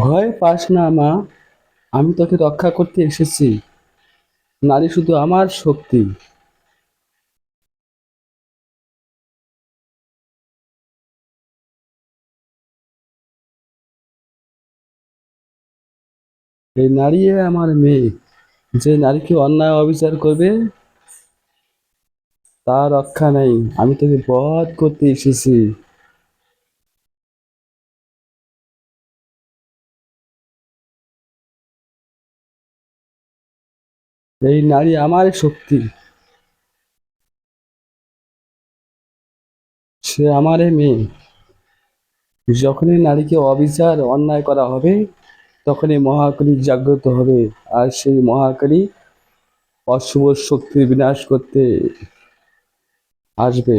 ভয় পাস না মা, আমি তোকে রক্ষা করতে এসেছি। নারী শুধু আমার শক্তি। এই নারী আমার মেয়ে। যে নারীকে অন্যায় অবিচার করবে তার রক্ষা নেই। আমি তোকে বধ করতে এসেছি। এই নারী আমার শক্তি। সে আমারই মেয়ে। যখনই নারীকে অবিচার অন্যায় করা হবে তখনই মহাকালী জাগ্রত হবে। আর সেই মহাকালী অশুভ শক্তির বিনাশ করতে আসবে।